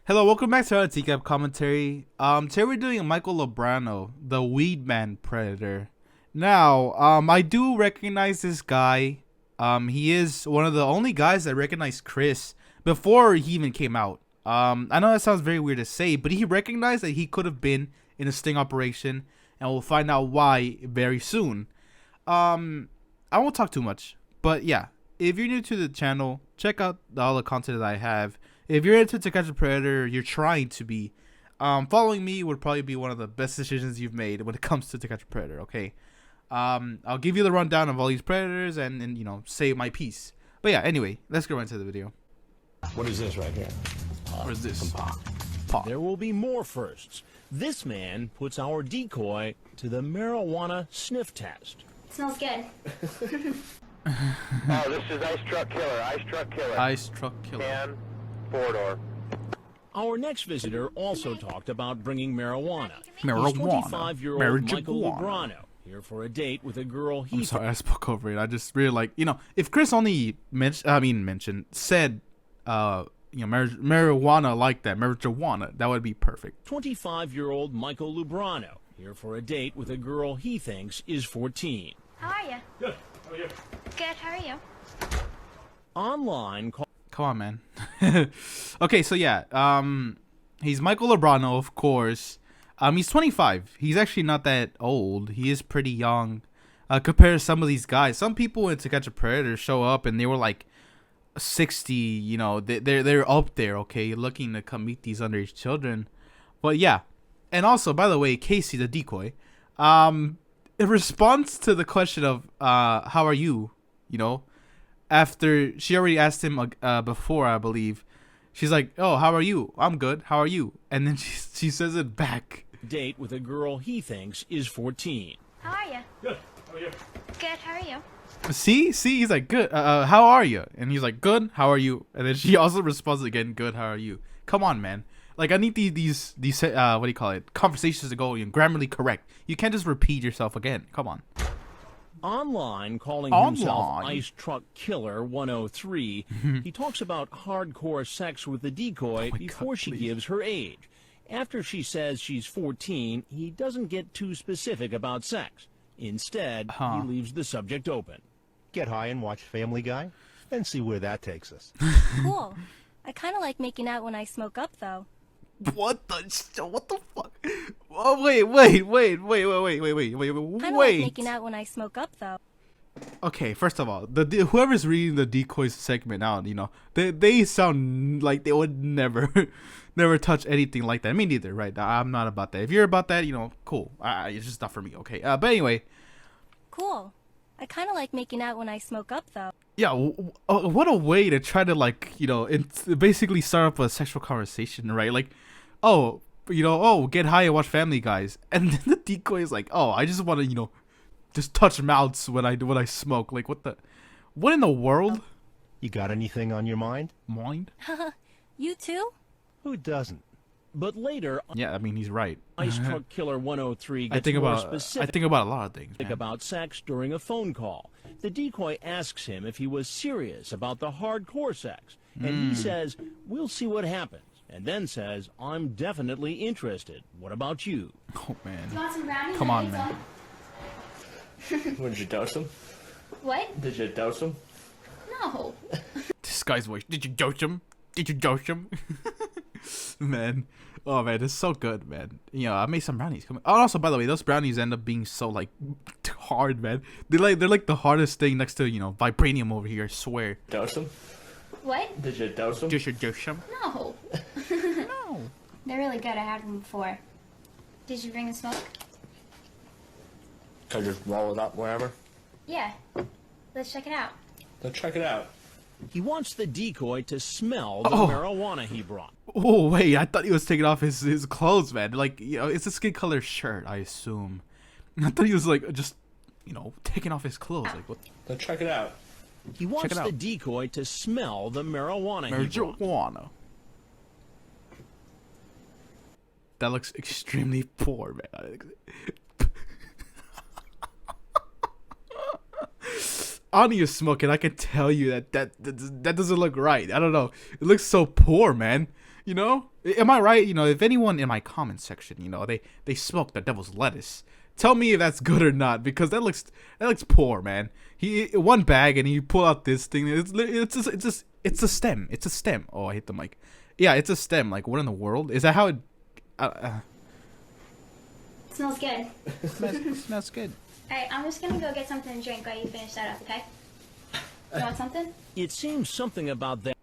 Hello, welcome back to our TCAP commentary. Today we're doing Michael Lubrano, the Weed Man Predator. Now, I do recognize this guy. He is one of the only guys that recognized Chris before he even came out. I know that sounds very weird to say, but he recognized that he could have been in a sting operation, and we'll find out why very soon. I won't talk too much, but yeah, if you're new to the channel, check out all the content that I have. If you're into To Catch a Predator, you're trying to be, following me would probably be one of the best decisions you've made when it comes to Catch a Predator, okay? I'll give you the rundown of all these predators and you know, say my piece. But yeah, anyway, let's go into the video. What is this right here? What is this? Pot. There will be more firsts. This man puts our decoy to the marijuana sniff test. Smells good. Oh, this is Ice Truck Killer. Ice Truck Killer. Ice Truck Killer. And four-door. Our next visitor also talked about bringing marijuana. Marijuana. 25-year-old Michael Lubrano here for a date with a girl he... I'm sorry, I spoke over it. I just really like, you know, if Chris only said, you know, marijuana like that, marijuana, that would be perfect. 25-year-old Michael Lubrano here for a date with a girl he thinks is 14. How are you? Good. How are you? Good, how are you? Online... Come on, man. Okay, so yeah, he's Michael Lubrano, of course. He's 25. He's actually not that old. He is pretty young compared to some of these guys. Some people in To Catch a Predator show up and they were like 60. You know, they're up there. Okay, looking to come meet these underage children. But yeah, and also, by the way, Casey the decoy, in response to the question of how are you, you know, after she already asked him before, I believe, she's like, oh, how are you? I'm good. How are you? And then she says it back. Date with a girl he thinks is 14. How are you? Good. How are you? Good, how are you? See, he's like, good. How are you? And he's like, good. How are you? And then she also responds again, good. How are you? Come on, man. Like, I need these what do you call it? Conversations to go grammarly correct. You can't just repeat yourself again. Come on. Online, calling himself Ice Truck Killer 103, he talks about hardcore sex with the decoy before she gives her age. After she says she's 14, he doesn't get too specific about sex. Instead, he leaves the subject open. Get high and watch Family Guy, and see where that takes us. Cool. I kind of like making out when I smoke up, though. What the fuck? Oh, wait. Kind of like making out when I smoke up, though. Okay, first of all, whoever's reading the decoys segment out, you know, they sound like they would never touch anything like that. Me neither, right? I'm not about that. If you're about that, you know, cool. It's just not for me, okay? But anyway. Cool. I kind of like making out when I smoke up, though. Yeah, what a way to try to, like, you know, basically start up a sexual conversation, right? Like, oh, you know, oh, get high and watch Family Guys. And then the decoy is like, oh, I just want to, you know, just touch mouths when I smoke. Like, what in the world? You got anything on your mind? Mind? You too? Who doesn't? But later, Yeah, I mean, he's right. Ice Truck Killer 103 gets I think more about specific a lot of things, man. about sex during a phone call. The decoy asks him if he was serious about the hardcore sex, and he says, we'll see what happens, and then says, I'm definitely interested. What about you? Oh, man. You want some brownies? Come on, man. What, did you dose them? What? Did you dose them? No. This guy's voice. Did you dose him? Did you dose him? Man. Oh, man, it's so good, man. You know, I made some brownies. Oh, also, by the way, those brownies end up being so, like, hard, man. They're like the hardest thing next to, you know, vibranium over here, I swear. Dose them? What? Did you dose them? Did you dose them? No. No. They're really good. I had them before. Did you bring the smoke? Can I just roll it up wherever? Yeah. Let's check it out. Let's check it out. He wants the decoy to smell the marijuana he brought. Oh, wait, I thought he was taking off his clothes, man. Like, you know, it's a skin color shirt, I assume. I thought he was, like, just, you know, taking off his clothes. Like, what? Let's check it out. He wants the decoy to smell the marijuana he brought. Marijuana. That looks extremely poor, man. Ani is smoking. I can tell you that doesn't look right. I don't know. It looks so poor, man. You know? Am I right? You know, if anyone in my comment section, you know, they smoke the devil's lettuce, tell me if that's good or not, because that looks poor, man. He one bag and he pull out this thing. It's a stem. It's a stem. Oh, I hit the mic. Yeah, it's a stem. Like, what in the world? Is that how it? Smells good. Smells good. Alright, I'm just gonna go get something to drink while you finish that up, okay? You want something? It seems something about that.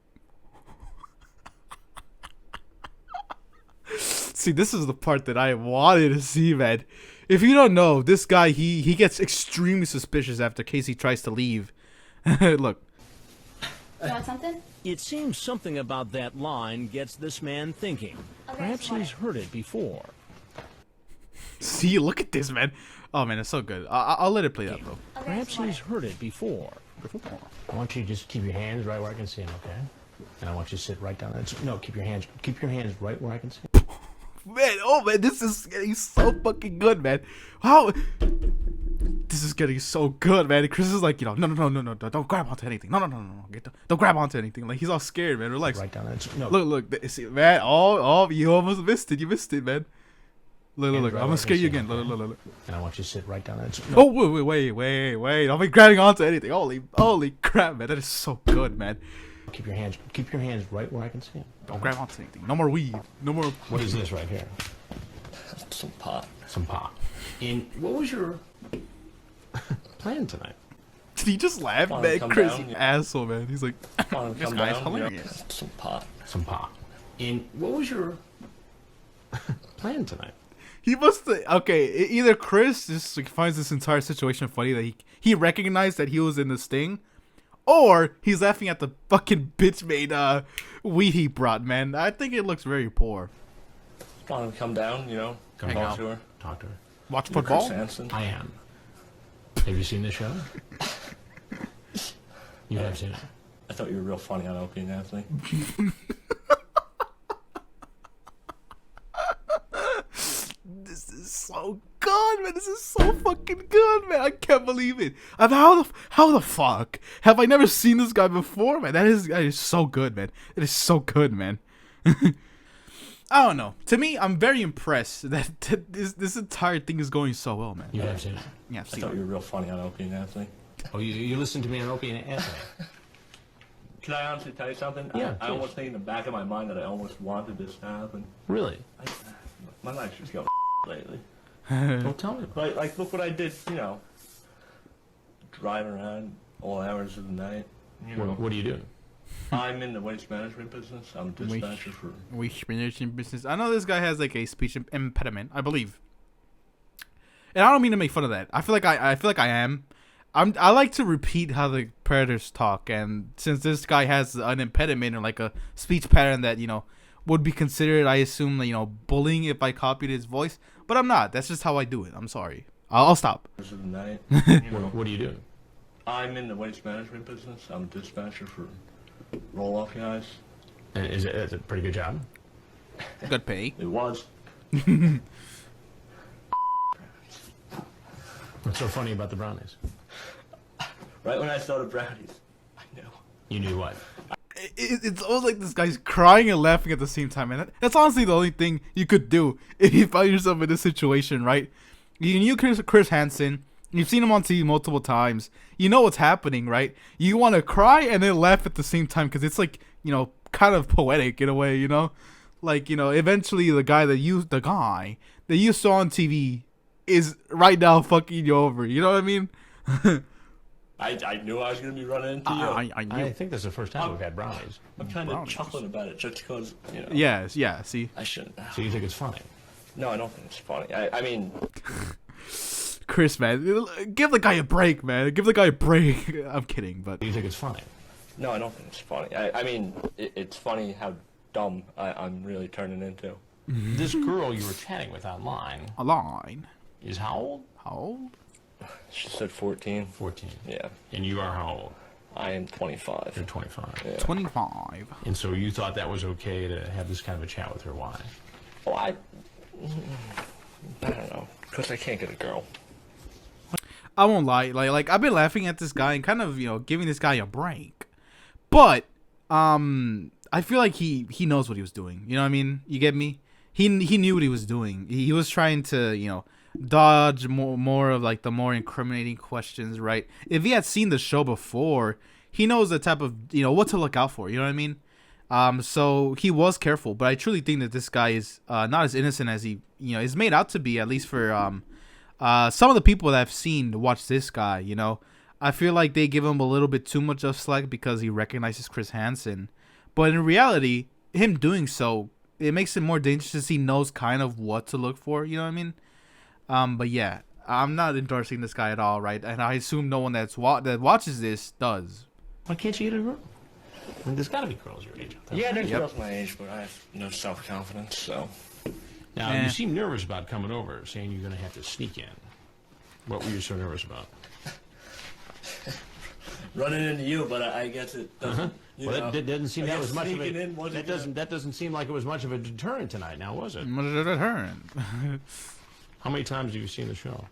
See, this is the part that I wanted to see, man. If you don't know, this guy, he gets extremely suspicious after Casey tries to leave. Look. You want something? It seems something about that line gets this man thinking. Perhaps he's heard it before. See, look at this, man. Oh, man, it's so good. I'll let it play out, though. Perhaps he's heard it before. I want you to just keep your hands right where I can see them, okay? And I want you to sit right down there. No, keep your hands right where I can see them. Man, oh, man, this is getting so fucking good, man. How? This is getting so good, man. Chris is like, you know, no, don't grab onto anything. No, don't grab onto anything. Like, he's all scared, man. Relax. Right down there. No. Look, see, man. Oh, you almost missed it. You missed it, man. Look. I'm gonna scare you again. Look. And I want you to sit right down there. No. Oh, wait. Don't be grabbing onto anything. Holy crap, man. That is so good, man. Keep your hands right where I can see them. Don't grab onto anything. No more weed. No more. What is this right here? Some pot. Some pot. And what was your plan tonight? Did he just laugh, Wanna man? come Chris, down? you asshole, man. He's like, Wanna this come guy's down? hilarious. Yeah. Some pot. Some pot. And what was your plan tonight? He must okay. Either Chris just like finds this entire situation funny that he recognized that he was in this thing, or he's laughing at the fucking bitch made weed he brought. Man, I think it looks very poor. Want to come down, you know? Come talk down. to her. Talk to her. Watch You're Chris football. Hansen. I am. Have you seen this show? You have seen it. I thought you were real funny on Opie and Anthony. This is so good, man. This is so fucking good, man. I can't believe it. How the fuck have I never seen this guy before, man? That is so good, man. It is so good, man. I don't know. To me, I'm very impressed that this entire thing is going so well, man. You have seen it. Yeah, I've I seen thought it. you were real funny on Opie and Anthony. Oh, you listened to me on Opie and Anthony. Can I honestly tell you something? Yeah, I please. almost think in the back of my mind that I almost wanted this to happen. Really? My life's just going lately. Don't tell me. Like, look what I did, you know. Driving around all hours of the night. You know, What are you doing? I'm in the waste management business. I'm a dispatcher for... Waste management business. I know this guy has like a speech impediment, I believe. And I don't mean to make fun of that. I feel like I am. I like to repeat how the predators talk, and since this guy has an impediment or like a speech pattern that, you know, would be considered, I assume, you know, bullying if I copied his voice, but I'm not. That's just how I do it. I'm sorry. I'll stop. Hours of the night. You know, What are you doing? I'm in the waste management business. I'm a dispatcher for roll-off guys. And is it a pretty good job? Good pay. It was. What's so funny about the brownies? Right when I started brownies, I knew. You knew what? It's almost like this guy's crying and laughing at the same time, and that's honestly the only thing you could do if you find yourself in this situation, right? You knew Chris Hansen. You've seen him on TV multiple times. You know what's happening, right? You want to cry and then laugh at the same time because it's like, you know, kind of poetic in a way, you know? Like, you know, eventually the guy that you saw on TV is right now fucking you over. You know what I mean? I knew I was going to be running into you. I knew. I think this is the first time we've had brownies. I'm kind of chuckling about it just because, you know. Yeah, see? I shouldn't. So you think it's funny? No, I don't think it's funny. I mean, Chris, man, give the guy a break, man. Give the guy a break. I'm kidding, but You think it's funny? no, I don't think it's funny. I mean, it's funny how dumb I'm really turning into. This girl you were chatting with online a line. is how old? How old? She said 14. 14. Yeah. And you are how old? I am 25. You're 25. Yeah. 25. And so you thought that was okay to have this kind of a chat with her. Why? Well, I don't know. Because I can't get a girl. I won't lie. Like I've been laughing at this guy and kind of giving this guy a break, but I feel like he knows what he was doing. You know what I mean? You get me? He knew what he was doing. He was trying to dodge more of like the more incriminating questions, right? If he had seen the show before, he knows the type of what to look out for. You know what I mean? So he was careful, but I truly think that this guy is not as innocent as he is made out to be. At least for some of the people that I've seen watch this guy, I feel like they give him a little bit too much of slack because he recognizes Chris Hansen, but in reality, him doing so, it makes it more dangerous. He knows kind of what to look for. You know what I mean? But yeah, I'm not endorsing this guy at all, right? And I assume no one that watches this does. Why can't you get a girl? I mean, there's got to be girls your age. Yeah, there's girls my age, but I have no self-confidence, so. Now, you seem nervous about coming over, saying you're going to have to sneak in. What were you so nervous about? Running into you, but I guess it doesn't. Well, that doesn't seem that was much of a. That doesn't seem like it was much of a deterrent tonight. Now, was it? Much of a deterrent. How many times have you seen the show?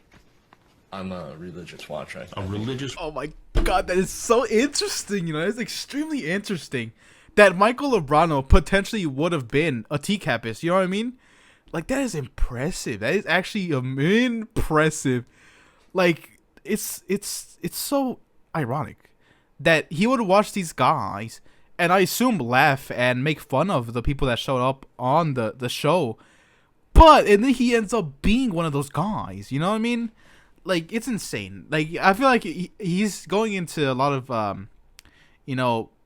I'm a religious watcher. A religious. Oh my God, that is so interesting. It's extremely interesting that Michael Lubrano potentially would have been a TCAPist. You know what I mean? Like, that is impressive. That is actually impressive. Like, it's so ironic that he would watch these guys and I assume laugh and make fun of the people that showed up on the show, and then he ends up being one of those guys. You know what I mean? Like, it's insane. Like, I feel like he's going into a lot of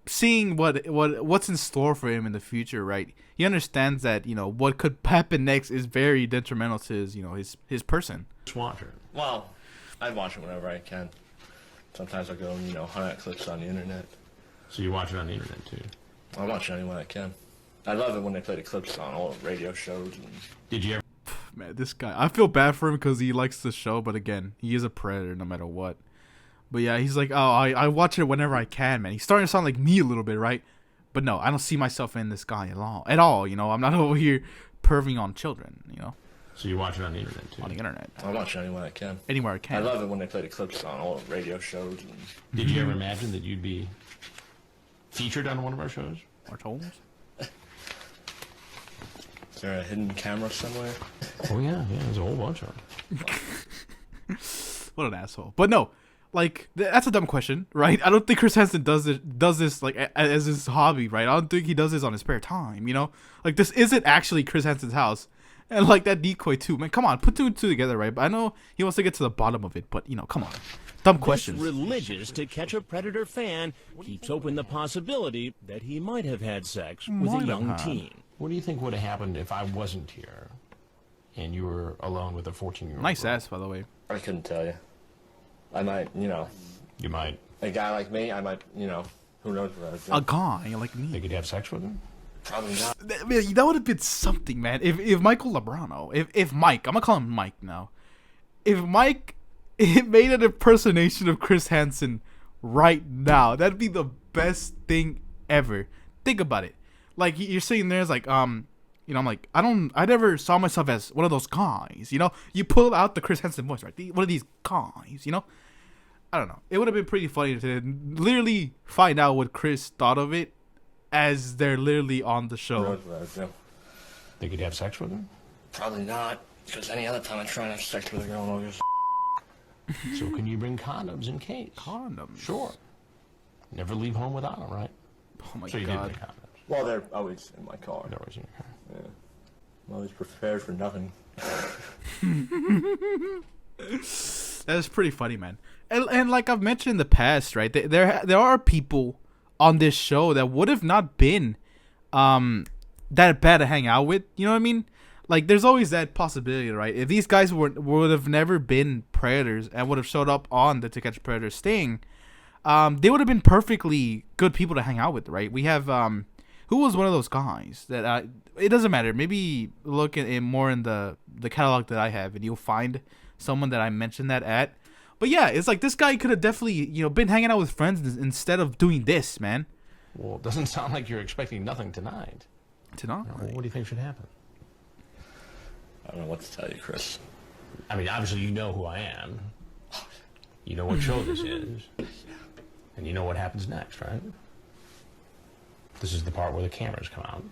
seeing what's in store for him in the future, right? He understands that what could happen next is very detrimental to his person. Watcher. Well, I watch it whenever I can. Sometimes I go and hunt out clips on the internet. So you watch it on the internet too? I watch it any way I can. I love it when they play the clips on all the radio shows. Did you ever? Man, this guy, I feel bad for him because he likes the show, but again, he is a predator no matter what. But yeah, he's like, oh, I watch it whenever I can, man. He's starting to sound like me a little bit, right? But no, I don't see myself in this guy at all. I'm not over here perving on children, So you watch it on the internet too? On the internet. I watch it anywhere I can. Anywhere I can. I love it when they play the clips on all the radio shows. Did you ever imagine that you'd be featured on one of our shows? Or told? Is there a hidden camera somewhere? Oh yeah, there's a whole bunch of them. What an asshole. But no, like, that's a dumb question, right? I don't think Chris Hansen does this like as his hobby, right? I don't think he does this on his spare time, Like, this isn't actually Chris Hansen's house. And like that decoy too, man. Come on, put two and two together, right? But I know he wants to get to the bottom of it, but come on. Dumb questions. This religious to catch a predator fan keeps open the possibility that he might have had sex with a young teen. What do you think would have happened if I wasn't here and you were alone with a 14-year-old? Nice girl? ass, by the way. I couldn't tell you. I might, You might. A guy like me, I might, who knows what I was A doing. guy like me. They could have sex with him? Probably not. That would have been something, man. If Michael Lubrano, if Mike, I'm gonna call him Mike now. If Mike made an impersonation of Chris Hansen right now, that'd be the best thing ever. Think about it. Like, you're sitting there, it's like, I'm like, I never saw myself as one of those guys, You pull out the Chris Hansen voice, right? One of these guys, I don't know. It would have been pretty funny to literally find out what Chris thought of it as they're literally on the Who show. knows what I was doing. They could have sex with him? Probably not. Because any other time I try and have sex with a girl, I'll just... So can you bring condoms in case? Condoms? Sure. Never leave home without them, right? Oh my So you did God. bring condoms. Well, they're always in my car. They're always in your car. Yeah. I'm always prepared for nothing. That is pretty funny, man. And like I've mentioned in the past, right? There are people on this show that would have not been that bad to hang out with. You know what I mean? Like, there's always that possibility, right? If these guys would have never been predators and would have showed up on the To Catch a Predator sting, they would have been perfectly good people to hang out with, right? We have who was one of those guys that it doesn't matter. Maybe look at it more in the catalog that I have, and you'll find someone that I mentioned that at. But yeah, it's like this guy could have definitely been hanging out with friends instead of doing this, man. Well, it doesn't sound like you're expecting nothing tonight. Tonight? What do you think should happen? I don't know what to tell you, Chris. I mean, obviously you know who I am. You know what show this is, and you know what happens next, right? This is the part where the cameras come out.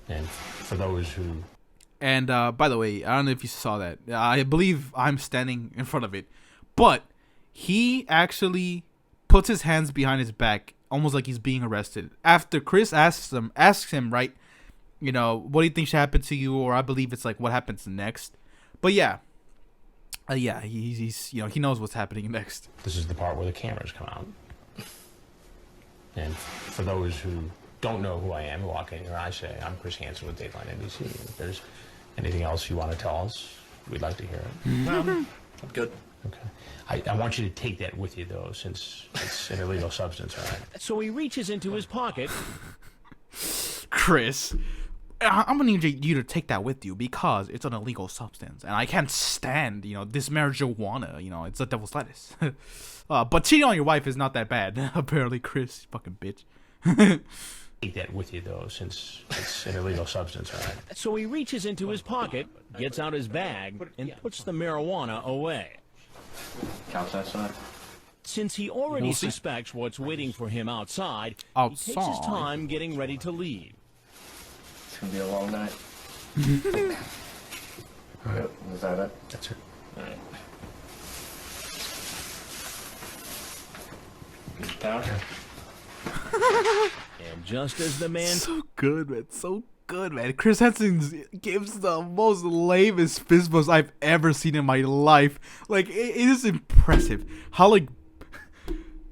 And for those who... And by the way, I don't know if you saw that. I believe I'm standing in front of it. But he actually puts his hands behind his back, almost like he's being arrested. After Chris asks him, right, you know, what do you think should happen to you? Or I believe it's like, what happens next? But yeah. He's you know, he knows what's happening next. This is the part where the cameras come out. And for those who don't know who I am, who walk in here, I say, I'm Chris Hansen with Dateline NBC. If there's anything else you want to tell us, we'd like to hear it. I'm good. Okay. I want you to take that with you, though, since it's an illegal substance, all right? So he reaches into his pocket. Chris, I'm gonna need you to take that with you because it's an illegal substance, and I can't stand, you know, this marijuana. You know, it's a devil's lettuce. But cheating on your wife is not that bad, apparently, Chris. Fucking bitch. Take that with you, though, since it's an illegal substance, all right? So he reaches into his pocket, gets out his bag, and puts the marijuana away. Couch outside. Since he already suspects what's waiting for him outside, he takes his time getting ready to leave. It's gonna be a long night. Yep, is that it? That's it. All right. Get down. And just as the man... So good, man. So good, man. Chris Hansen gives the most lamest fist bumps I've ever seen in my life. Like, it is impressive how, like...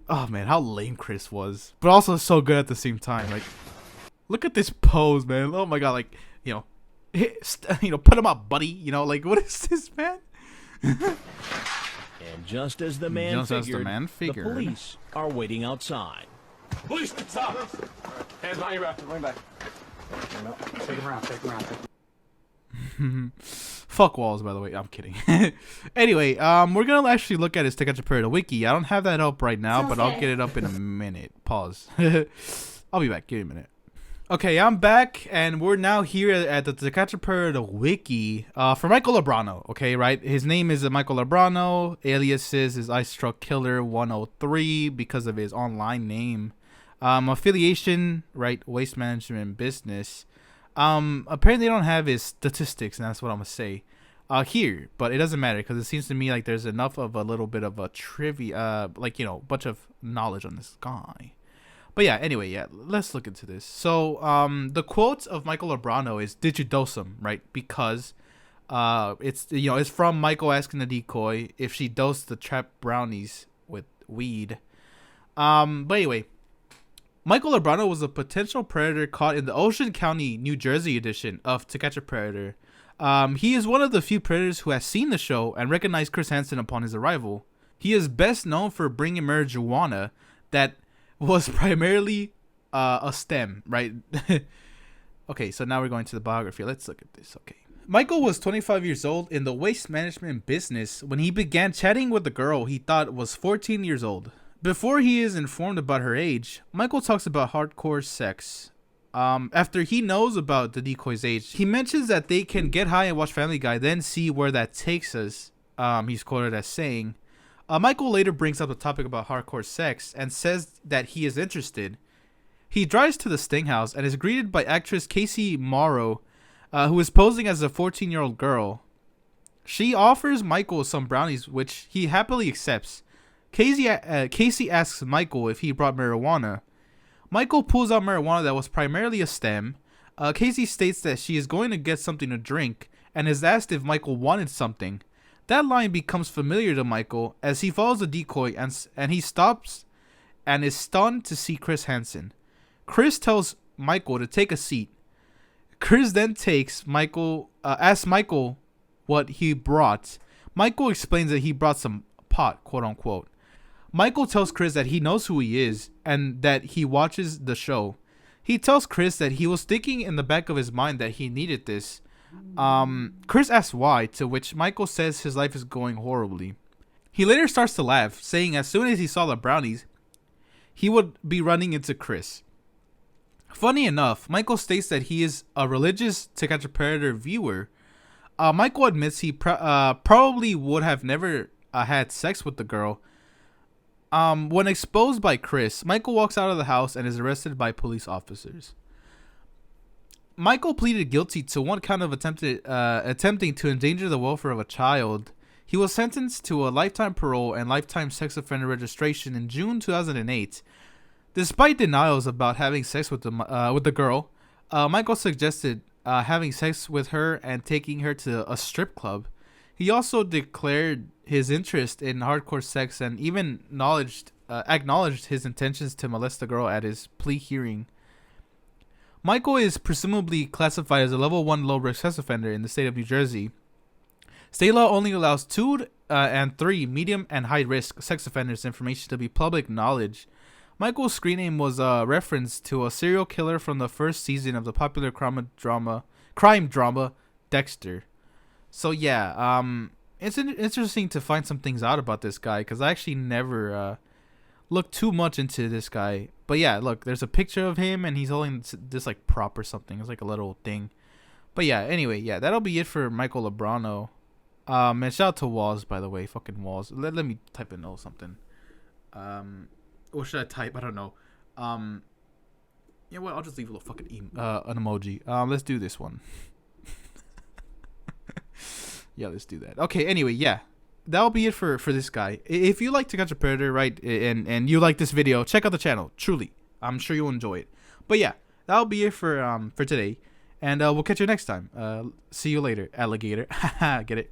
Oh, man, how lame Chris was. But also so good at the same time. Like, look at this pose, man. Oh, my God. Like, you know, put him up, buddy. You know, like, what is this, man? And just as the man figured, the police are waiting outside. Police, stop! Hands behind your back. Lean back. Take him around. Fuck walls, by the way. I'm kidding. Anyway, we're gonna actually look at his To Catch a Predator wiki. I don't have that up right now, but I'll get it up in a minute. Pause. I'll be back. Give me a minute. Okay, I'm back, and we're now here at the To Catch a Predator wiki for Michael Lubrano. Okay, right? His name is Michael Lubrano. Aliases is Ice Truck Killer 103 because of his online name. Affiliation, right? Waste management business. Apparently they don't have his statistics, and that's what I'm gonna say here, but it doesn't matter because it seems to me like there's enough of a little bit of a trivia, like, you know, bunch of knowledge on this guy. But yeah, anyway, yeah, let's look into this. So the quote of Michael Lubrano is, "Did you dose him?" Right? Because it's, you know, it's from Michael asking the decoy if she dosed the trapped brownies with weed. But anyway, Michael Lubrano was a potential predator caught in the Ocean County, New Jersey edition of To Catch a Predator. He is one of the few predators who has seen the show and recognized Chris Hansen upon his arrival. He is best known for bringing marijuana that was primarily a stem, right? Okay, so now we're going to the biography. Let's look at this. Okay. Michael was 25 years old in the waste management business when he began chatting with a girl he thought was 14 years old. Before he is informed about her age, Michael talks about hardcore sex. After he knows about the decoy's age, he mentions that they can get high and watch Family Guy, then see where that takes us. He's quoted as saying, Michael later brings up the topic about hardcore sex and says that he is interested. He drives to the Sting house and is greeted by actress Casey Morrow, who is posing as a 14-year-old girl. She offers Michael some brownies, which he happily accepts. Casey asks Michael if he brought marijuana. Michael pulls out marijuana that was primarily a stem. Casey states that she is going to get something to drink and is asked if Michael wanted something. That line becomes familiar to Michael as he follows the decoy and he stops and is stunned to see Chris Hansen. Chris tells Michael to take a seat. Chris then asks Michael what he brought. Michael explains that he brought some pot, quote unquote. Michael tells Chris that he knows who he is and that he watches the show. He tells Chris that he was thinking in the back of his mind that he needed this. Chris asks why, to which Michael says his life is going horribly. He later starts to laugh, saying as soon as he saw the brownies, he would be running into Chris. Funny enough, Michael states that he is a religious To Catch a Predator viewer. Michael admits he probably would have never had sex with the girl. When exposed by Chris, Michael walks out of the house and is arrested by police officers. Michael pleaded guilty to one count of attempting to endanger the welfare of a child. He was sentenced to a lifetime parole and lifetime sex offender registration in June 2008. Despite denials about having sex with the girl, Michael suggested having sex with her and taking her to a strip club. He also declared his interest in hardcore sex and even acknowledged his intentions to molest the girl at his plea hearing. Michael is presumably classified as a level 1 low-risk sex offender in the state of New Jersey. State law only allows 2 and 3 medium and high-risk sex offenders' information to be public knowledge. Michael's screen name was a reference to a serial killer from the first season of the popular crime drama Dexter. So yeah, it's interesting to find some things out about this guy because I actually never looked too much into this guy. But yeah, look, there's a picture of him and he's holding this like prop or something. It's like a little thing. But yeah, anyway, yeah, that'll be it for Michael Lubrano. And shout out to Walls, by the way, fucking Walls. Let me type in something. What should I type? I don't know. Yeah, well, I'll just leave a little fucking an emoji. Let's do this one. Yeah, let's do that. Okay, anyway, yeah. That'll be it for this guy. If you like To Catch a Predator, right, and you like this video, check out the channel. Truly. I'm sure you'll enjoy it. But yeah, that'll be it for today. And we'll catch you next time. See you later, alligator. Get it?